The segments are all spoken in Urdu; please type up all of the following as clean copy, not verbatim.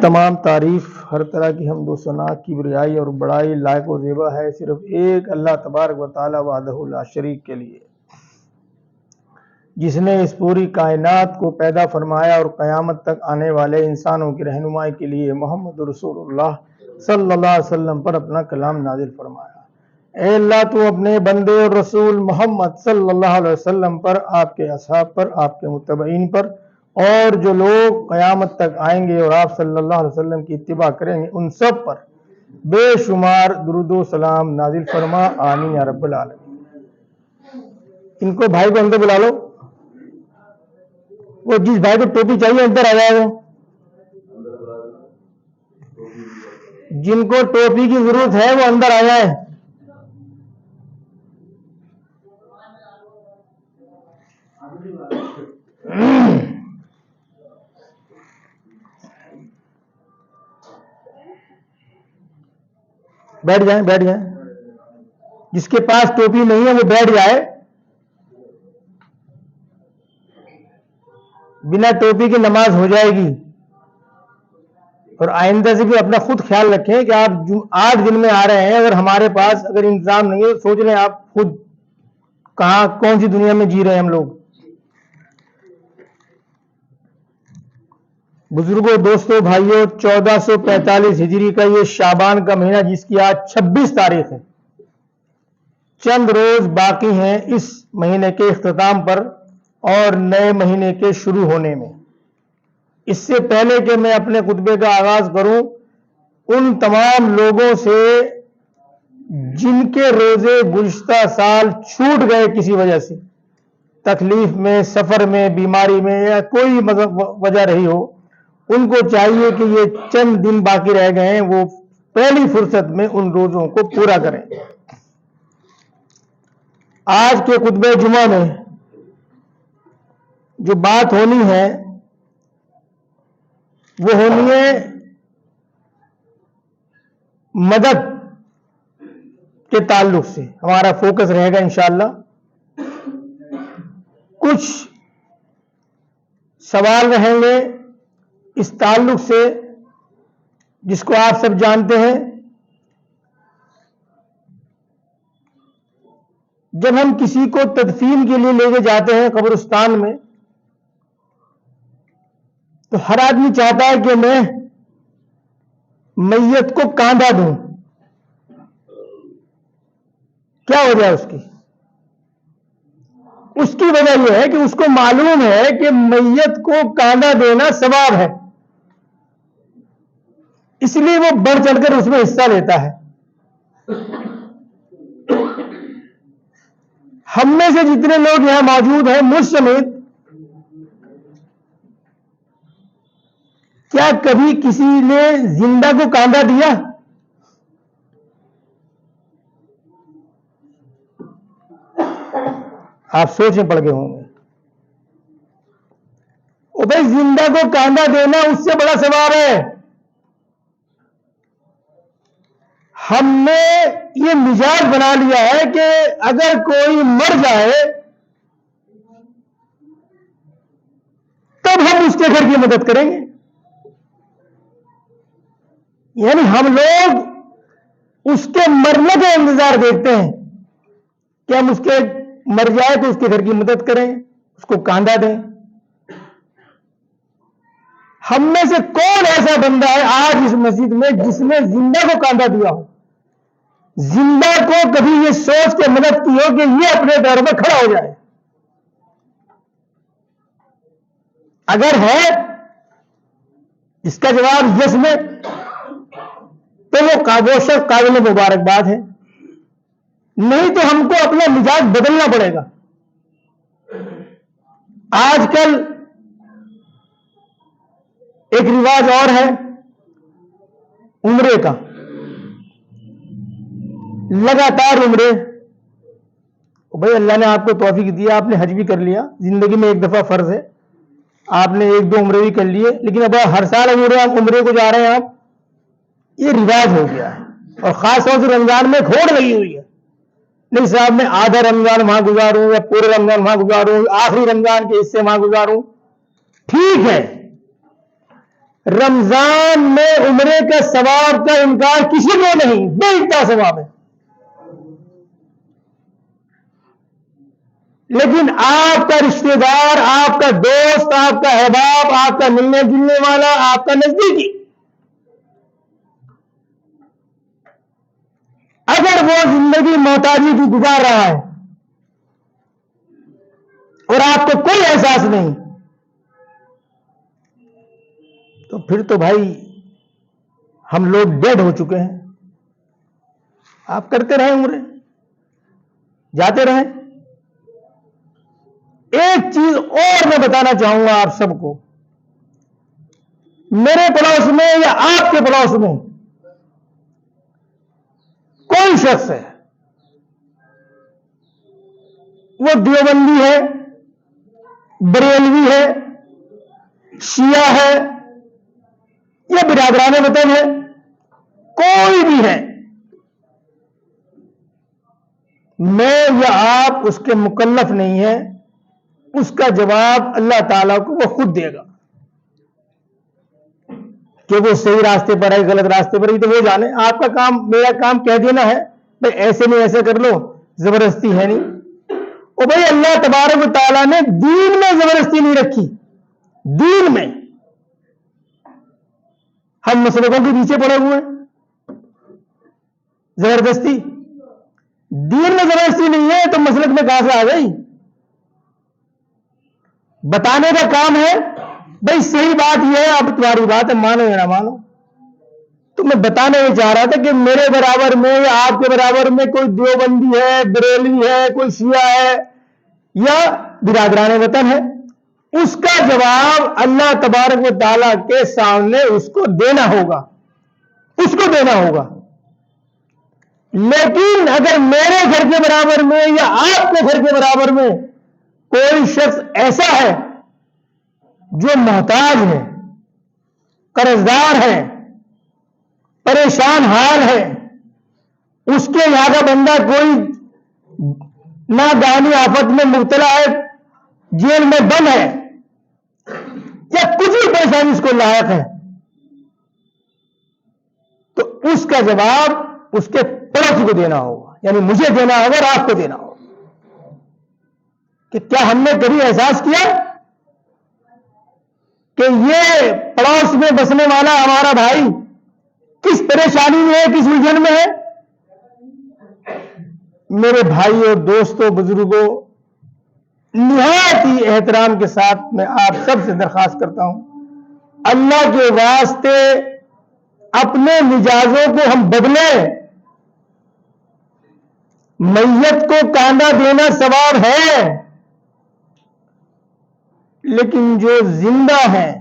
تمام تعریف، ہر طرح کی حمد و ثنا، کبریائی اور بڑائی لائق و زیبا ہے صرف ایک اللہ تبارک و تعالی وحدہ لا شریک کے لیے، جس نے اس پوری کائنات کو پیدا فرمایا اور قیامت تک آنے والے انسانوں کی رہنمائی کے لیے محمد رسول اللہ صلی اللہ علیہ وسلم پر اپنا کلام نازل فرمایا۔ اے اللہ، تو اپنے بندے اور رسول محمد صلی اللہ علیہ وسلم پر، آپ کے اصحاب پر، آپ کے متبعین پر اور جو لوگ قیامت تک آئیں گے اور آپ صلی اللہ علیہ وسلم کی اتباع کریں گے ان سب پر بے شمار درود و سلام نازل فرما، آمین یا رب العالمین۔ ان کو بھائی کو اندر بلا لو، وہ جس بھائی کو ٹوپی چاہیے اندر آ جائے، وہ جن کو ٹوپی کی ضرورت ہے وہ اندر آ جائے۔ بیٹھ جائیں، بیٹھ جائیں، جس کے پاس ٹوپی نہیں ہے وہ بیٹھ جائے، بنا ٹوپی کی نماز ہو جائے گی۔ اور آئندہ سے بھی اپنا خود خیال رکھیں کہ آپ 8 دن میں آ رہے ہیں، اگر ہمارے پاس اگر انتظام نہیں ہے تو سوچ لیں آپ خود کہاں کون سی دنیا میں جی رہے ہیں ہم لوگ۔ بزرگوں، دوستوں، بھائیوں، 1445 ہجری کا یہ شعبان کا مہینہ جس کی آج 26 تاریخ ہے، چند روز باقی ہیں اس مہینے کے اختتام پر اور نئے مہینے کے شروع ہونے میں۔ اس سے پہلے کہ میں اپنے خطبے کا آغاز کروں، ان تمام لوگوں سے جن کے روزے گزشتہ سال چھوٹ گئے کسی وجہ سے، تکلیف میں، سفر میں، بیماری میں یا کوئی وجہ رہی ہو، ان کو چاہیے کہ یہ چند دن باقی رہ گئے ہیں وہ پہلی فرصت میں ان روزوں کو پورا کریں۔ آج کے خطبہ جمعہ میں جو بات ہونی ہے وہ ہونی ہے مدد کے تعلق سے، ہمارا فوکس رہے گا انشاءاللہ۔ کچھ سوال رہیں گے اس تعلق سے جس کو آپ سب جانتے ہیں، جب ہم کسی کو تدفین کے لیے لے کے جاتے ہیں قبرستان میں تو ہر آدمی چاہتا ہے کہ میں میت کو کاندھا دوں۔ کیا وجہ ہے اس کی؟ اس کی وجہ یہ ہے کہ اس کو معلوم ہے کہ میت کو کاندھا دینا ثواب ہے، اس لیے وہ بڑھ چڑھ کر اس میں حصہ لیتا ہے۔ ہم میں سے جتنے لوگ یہاں موجود ہیں مجھ سمیت، کیا کبھی کسی نے زندہ کو کاندھا دیا؟ آپ سوچیں پڑ گئے ہوں گے۔ او بھائی، زندہ کو کاندھا دینا اس سے بڑا ثواب ہے۔ ہم نے یہ مزاج بنا لیا ہے کہ اگر کوئی مر جائے تب ہم اس کے گھر کی مدد کریں گے، یعنی ہم لوگ اس کے مرنے کا انتظار دیکھتے ہیں کہ ہم اس کے مر جائے تو اس کے گھر کی مدد کریں، اس کو کاندھا دیں۔ ہم میں سے کون ایسا بندہ ہے آج اس مسجد میں جس نے زندہ کو کاندھا دیا ہو، زندہ کو کبھی یہ سوچ کے مدد کی ہو کہ یہ اپنے پیروں پہ کھڑا ہو جائے؟ اگر ہے اس کا جواب یس میں تو وہ شخص قابل مبارکباد ہے، نہیں تو ہم کو اپنا مزاج بدلنا پڑے گا۔ آج کل ایک رواج اور ہے عمرے کا، لگاتار عمرے۔ بھائی اللہ نے آپ کو توفیق دیا، آپ نے حج بھی کر لیا، زندگی میں ایک دفعہ فرض ہے، آپ نے 1-2 عمرے بھی کر لیے، لیکن اب ہر سال عمرے کو جا رہے ہیں آپ، یہ رواج ہو گیا ہے۔ اور خاص طور سے رمضان میں کھوڑ لگی ہوئی ہے، نہیں صاحب میں آدھا رمضان وہاں گزاروں یا پورے رمضان وہاں گزاروں، آخری رمضان کے حصے وہاں گزاروں، ٹھیک ہے، رمضان میں عمرے کا ثواب کا انکار کسی کو نہیں، بے انتہا ثواب ہے. لیکن آپ کا رشتہ دار، آپ کا دوست، آپ کا احباب، آپ کا ملنے جلنے والا، آپ کا نزدیکی، اگر وہ زندگی محتاجی کی گزار رہا ہے اور آپ کو کوئی احساس نہیں، تو پھر تو بھائی ہم لوگ ڈیڈ ہو چکے ہیں. آپ کرتے رہیں عمرے، جاتے رہیں. ایک چیز اور میں بتانا چاہوں گا آپ سب کو، میرے پڑوس میں یا آپ کے پڑوس میں کوئی شخص ہے، وہ دیوبندی ہے، بریلوی ہے، شیعہ ہے یا برادران وطن ہے، کوئی بھی ہے، میں یا آپ اس کے مکلف نہیں ہے. اس کا جواب اللہ تعالیٰ کو وہ خود دے گا کہ وہ صحیح راستے پر ہے، غلط راستے پر ہے، تو وہ جانے. آپ کا کام، میرا کام کہہ دینا ہے بھائی ایسے نہیں ایسے کر لو، زبردستی ہے نہیں. اور بھائی اللہ تبارک و تعالیٰ نے دین میں زبردستی نہیں رکھی. دین میں ہم مسلکوں کے پیچھے پڑے ہوئے ہیں. زبردستی دین میں زبردستی نہیں ہے تو مسلک میں کہاں سے آ گئی؟ بتانے کا کام ہے بھائی صحیح بات یہ ہے، اب تمہاری بات ہے، مانو یا نہ مانو. تو میں بتانے یہ چاہ رہا تھا کہ میرے برابر میں یا آپ کے برابر میں کوئی دیوبندی ہے، بریلوی ہے، کوئی شیعہ ہے یا برادران وطن ہے، اس کا جواب اللہ تبارک و تعالیٰ کے سامنے اس کو دینا ہوگا، اس کو دینا ہوگا. لیکن اگر میرے گھر کے برابر میں یا آپ کے گھر کے برابر میں کوئی شخص ایسا ہے جو محتاج ہے، قرضدار ہے، پریشان حال ہے، اس کے یہاں کا بندہ کوئی ناگہانی آفت میں مبتلا ہے، جیل میں بند ہے یا کچھ بھی پریشانی اس کو لاحق ہے، تو اس کا جواب اس کے پڑوسی کو دینا ہوگا، یعنی مجھے دینا ہوگا اور آپ کو دینا ہوگا. کہ کیا ہم نے کبھی احساس کیا کہ یہ پڑوس میں بسنے والا ہمارا بھائی کس پریشانی میں ہے، کس الجھن میں ہے؟ میرے بھائیوں، دوستوں، بزرگوں، نہایت ہی احترام کے ساتھ میں آپ سب سے درخواست کرتا ہوں، اللہ کے واسطے اپنے مزاجوں کو ہم بدلیں. میت کو کانڈا دینا ثواب ہے، لیکن جو زندہ ہیں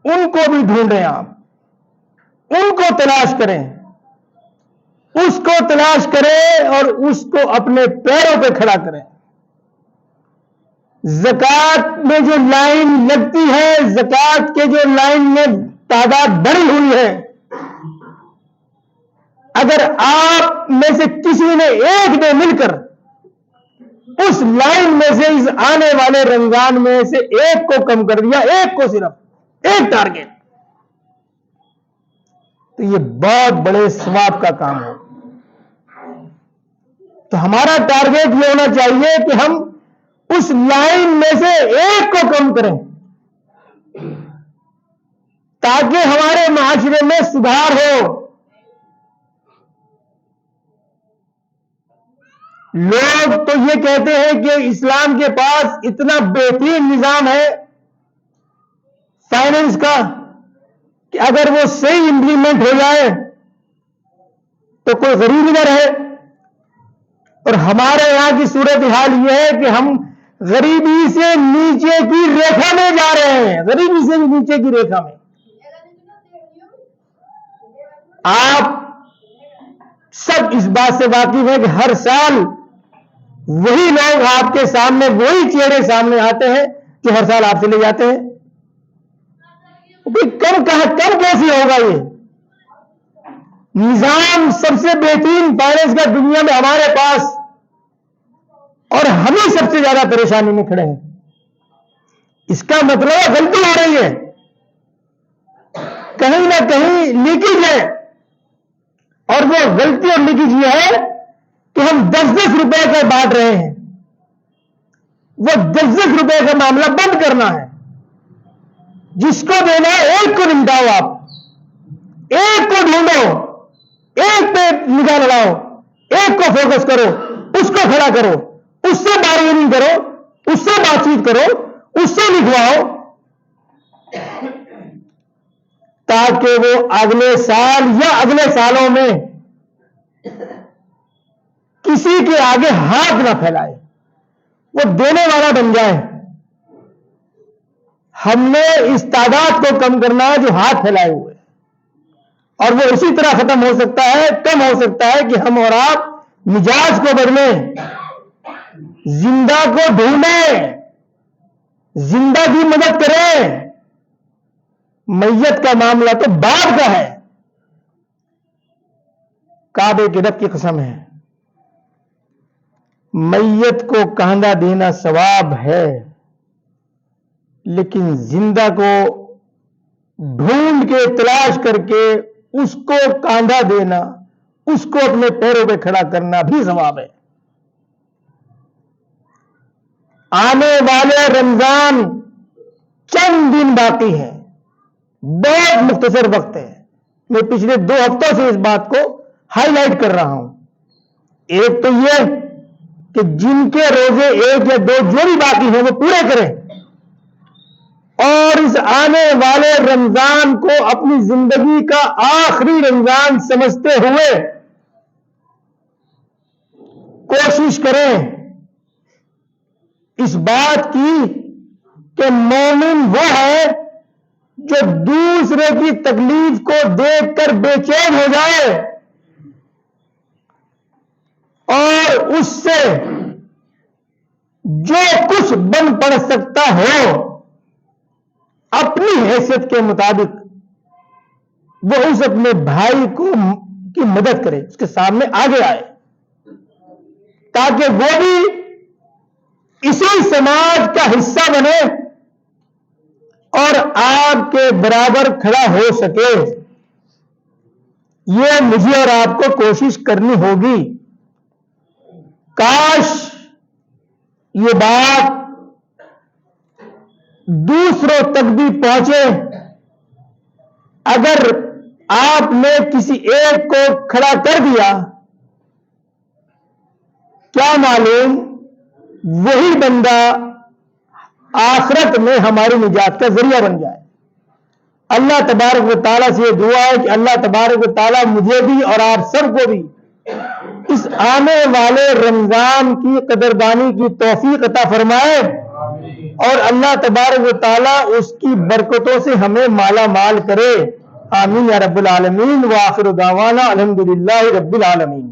ان کو بھی ڈھونڈیں، آپ ان کو تلاش کریں، اس کو تلاش کریں اور اس کو اپنے پیروں پہ کھڑا کریں. زکات میں جو لائن لگتی ہے، زکات کے جو لائن میں تعداد بڑھی ہوئی ہے، اگر آپ میں سے کسی نے ایک نے مل کر اس لائن میں سے اس آنے والے رمضان میں سے ایک کو کم کر دیا، ایک کو، صرف ایک ٹارگٹ، تو یہ بہت بڑے ثواب کا کام ہے. تو ہمارا ٹارگٹ یہ ہونا چاہیے کہ ہم اس لائن میں سے ایک کو کم کریں تاکہ ہمارے معاشرے میں سدھار ہو. لوگ تو یہ کہتے ہیں کہ اسلام کے پاس اتنا بہترین نظام ہے فائنینس کا کہ اگر وہ صحیح امپلیمنٹ ہو جائے تو کوئی غریب ہی نہ رہے. اور ہمارے یہاں کی صورتحال یہ ہے کہ ہم غریبی سے نیچے کی ریکھا میں جا رہے ہیں، غریبی سے نیچے کی ریکھا میں. آپ سب اس بات سے واقف ہیں کہ ہر سال وہی لوگ آپ کے سامنے، وہی چہرے سامنے آتے ہیں جو ہر سال آپ سے لے جاتے ہیں. کم کیسے ہوگا؟ یہ نظام سب سے بہترین فائنینس کا دنیا میں ہمارے پاس، اور ہمیں سب سے زیادہ پریشانی میں کھڑے ہیں. اس کا مطلب غلطی ہو رہی ہے. کہیں نہ کہیں لیکیج ہے، اور وہ غلطی اور لیکیج یہ ہے کہ ہم 10-10 روپے کا بانٹ رہے ہیں۔ وہ 10-10 روپے کا معاملہ بند کرنا ہے۔ جس کو دینا ہے ایک کو نمٹاؤ، آپ ایک کو ڈھونڈو، ایک پہ نگاہ لڑاؤ، ایک کو فوکس کرو، اس کو کھڑا کرو، اس سے بارگیننگ کرو، اس سے بات چیت کرو، اس سے لکھواؤ، تاکہ وہ اگلے سال یا اگلے سالوں میں کسی کے آگے ہاتھ نہ پھیلائے، وہ دینے والا بن جائے۔ ہم نے اس تعداد کو کم کرنا ہے جو ہاتھ پھیلائے ہوئے، اور وہ اسی طرح ختم ہو سکتا ہے، کم ہو سکتا ہے کہ ہم اور آپ مزاج کو بدلیں، زندہ کو ڈھونڈیں، زندہ کی مدد کریں۔ میت کا معاملہ تو بعد کا ہے۔ کعبے کے رب کی قسم ہے، میت کو کاندھا دینا ثواب ہے، لیکن زندہ کو ڈھونڈ کے تلاش کر کے اس کو کاندھا دینا، اس کو اپنے پیروں پہ کھڑا کرنا بھی ثواب ہے۔ آنے والے رمضان چند دن باقی ہیں، بہت مختصر وقت ہے۔ میں پچھلے 2 ہفتوں سے اس بات کو ہائی لائٹ کر رہا ہوں۔ ایک تو یہ کہ جن کے روزے 1 یا 2 جو بھی باقی ہیں وہ پورے کریں، اور اس آنے والے رمضان کو اپنی زندگی کا آخری رمضان سمجھتے ہوئے کوشش کریں اس بات کی کہ مومن وہ ہے جو دوسرے کی تکلیف کو دیکھ کر بے چین ہو جائے اور اس سے جو کچھ بن پڑ سکتا ہو اپنی حیثیت کے مطابق وہ اس اپنے بھائی کی مدد کرے، اس کے سامنے آگے آئے، تاکہ وہ بھی اسی سماج کا حصہ بنے اور آپ کے برابر کھڑا ہو سکے۔ یہ مجھے اور آپ کو کوشش کرنی ہوگی۔ کاش یہ بات دوسروں تک بھی پہنچے۔ اگر آپ نے کسی ایک کو کھڑا کر دیا، کیا معلوم وہی بندہ آخرت میں ہماری نجات کا ذریعہ بن جائے۔ اللہ تبارک و تعالیٰ سے یہ دعا ہے کہ اللہ تبارک و تعالیٰ مجھے بھی اور آپ سب کو بھی اس آنے والے رمضان کی قدردانی کی توفیق عطا فرمائے، اور اللہ تبارک و تعالیٰ اس کی برکتوں سے ہمیں مالا مال کرے۔ آمین یا رب العالمین، وآخر دعوانا الحمدللہ رب العالمین۔